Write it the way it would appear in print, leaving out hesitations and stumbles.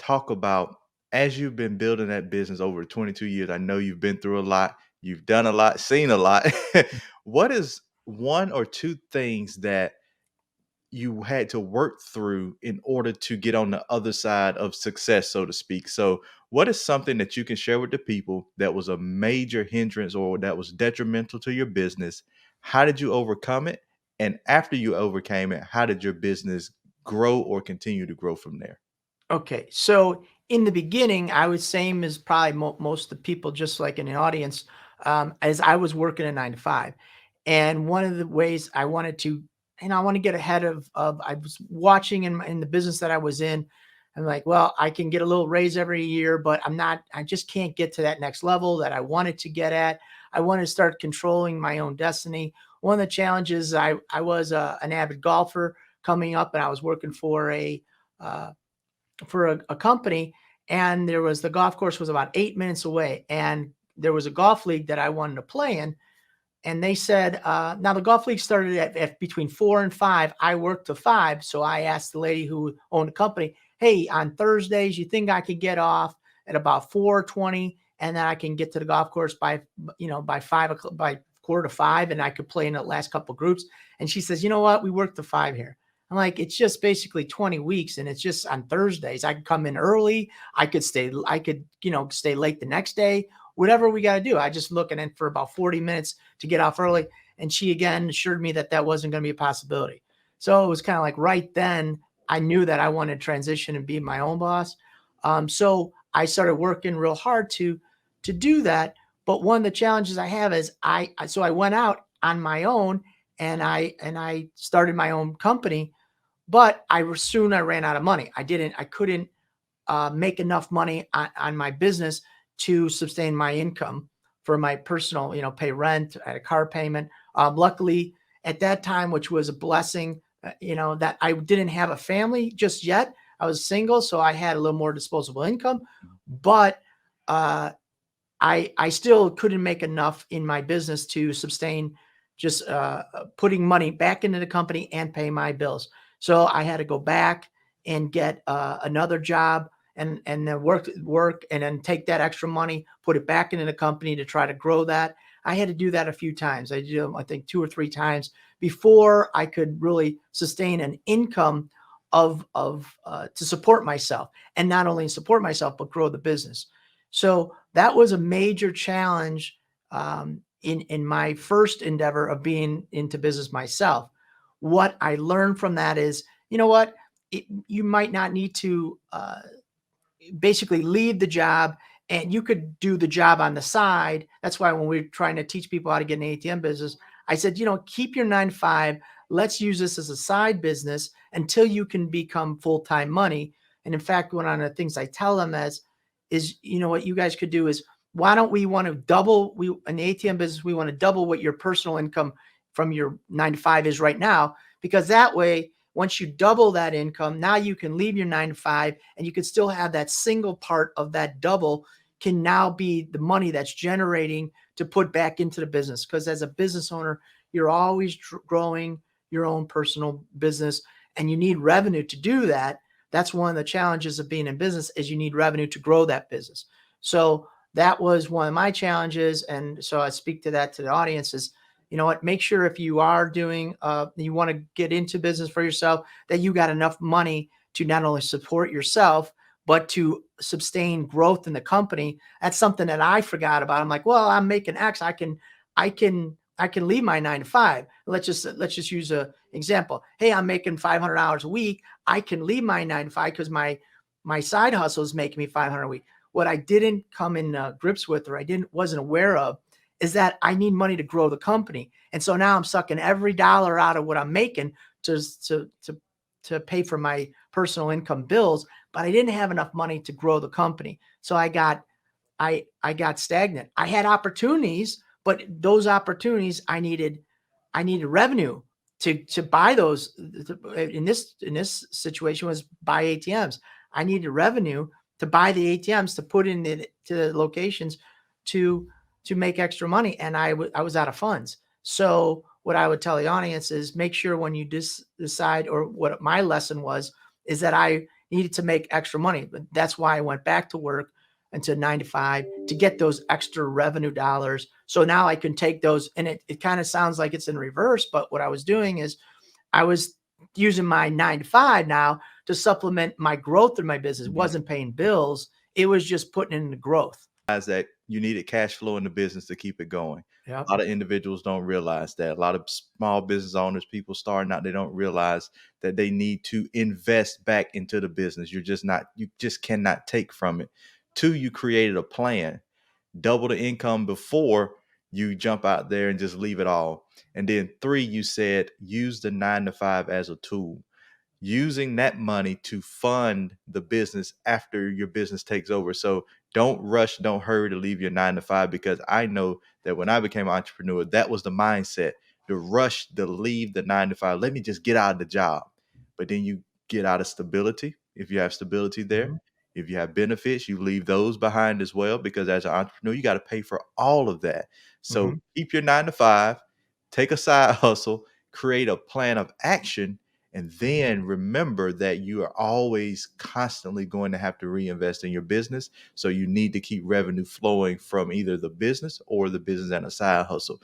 talk about as you've been building that business over 22 years. I know you've been through a lot, you've done a lot, seen a lot. What is one or two things that you had to work through in order to get on the other side of success, so to speak? So, what is something that you can share with the people that was a major hindrance or that was detrimental to your business? How did you overcome it? And after you overcame it, how did your business grow or continue to grow from there? Okay, so in the beginning, I was same as probably most of the people, just like in the audience, as I was working a 9 to 5, and one of the ways I wanted to, I want to get ahead of I was watching in the business that I was in. I'm like, well, I can get a little raise every year, but I just can't get to that next level that I wanted to get at. I want to start controlling my own destiny. One of the challenges, I was an avid golfer coming up, and I was working uh, for a company, and the golf course was about 8 minutes away, and there was a golf league that I wanted to play in. And they said, now the golf league started at between 4 and 5. I worked to 5. So I asked the lady who owned the company, hey, on Thursdays, you think I could get off at about 4:20, and then I can get to the golf course by 5 o'clock, by quarter to 5, and I could play in the last couple of groups. And she says, you know what? We work to 5 here. I'm like, it's just basically 20 weeks, and it's just on Thursdays. I could come in early. I could, stay late the next day, whatever we got to do. I just looking in for about 40 minutes to get off early. And she again assured me that that wasn't going to be a possibility. So it was kind of like right then I knew that I wanted to transition and be my own boss. So I started working real hard to do that. But one of the challenges I have is I went out on my own, and I started my own company, but I ran out of money. I couldn't make enough money on my business to sustain my income for my personal, pay rent, I had a car payment. Luckily, at that time, which was a blessing, that I didn't have a family just yet. I was single, so I had a little more disposable income, but uh, I still couldn't make enough in my business to sustain just putting money back into the company and pay my bills. So I had to go back and get another job, and then work and then take that extra money, put it back into the company to try to grow that. I had to do that a few times. I did, I think, 2 or 3 times before I could really sustain an income of to support myself, and not only support myself but grow the business. So that was a major challenge in my first endeavor of being into business myself. What I learned from that is, you know what, you might not need to basically leave the job, and you could do the job on the side. That's why when we're trying to teach people how to get an ATM business, I said, keep your 9 to 5. Let's use this as a side business until you can become full-time money. And in fact, one of the things I tell them is, what you guys could do is, why don't we want to double, in the ATM business, we want to double what your personal income from your 9 to 5 is right now, because that way, once you double that income, now you can leave your 9 to 5, and you can still have that single part of that double can now be the money that's generating to put back into the business. Because as a business owner, you're always growing your own personal business, and you need revenue to do that. That's one of the challenges of being in business, is you need revenue to grow that business. So that was one of my challenges. And so I speak to that to the audience is, you know what, make sure if you are doing, you want to get into business for yourself, that you got enough money to not only support yourself, but to sustain growth in the company. That's something that I forgot about. I'm like, well, I'm making X. I can leave my 9 to 5. Let's just use a example. Hey, I'm making $500 a week. I can leave my 9 to 5 because my side hustle is making me $500 a week. What I didn't come in grips with, or wasn't aware of, is that I need money to grow the company. And so now I'm sucking every dollar out of what I'm making to pay for my personal income bills, but I didn't have enough money to grow the company. So I got stagnant. I had opportunities, but those opportunities I needed revenue to buy those. In this situation was buy ATMs. I needed revenue to buy the ATMs to put to the locations to make extra money, and I was out of funds. So what I would tell the audience is, make sure when you decide, or what my lesson was, is that I needed to make extra money. But that's why I went back to work until 9 to 5 to get those extra revenue dollars. So now I can take those, and it kind of sounds like it's in reverse, but what I was doing is I was using my 9 to 5 now to supplement my growth in my business. It Mhm. wasn't paying bills. It was just putting in the growth. That you needed cash flow in the business to keep it going. Yep. A lot of individuals don't realize that. A lot of small business owners, people starting out, they don't realize that they need to invest back into the business. You just cannot take from it. Two, you created a plan, double the income before you jump out there and just leave it all. And then three, you said use the 9 to 5 as a tool, using that money to fund the business after your business takes over. So don't rush, don't hurry to leave your 9 to 5, because I know that when I became an entrepreneur, that was the mindset, the rush to leave the 9 to 5. Let me just get out of the job. But then you get out of stability. If you have stability there, Mhm, if you have benefits, you leave those behind as well, because as an entrepreneur, you got to pay for all of that. So mhm, keep your 9 to 5, take a side hustle, create a plan of action, and mhm, then remember that you are always constantly going to have to reinvest in your business. So you need to keep revenue flowing from either the business or the business and a side hustle.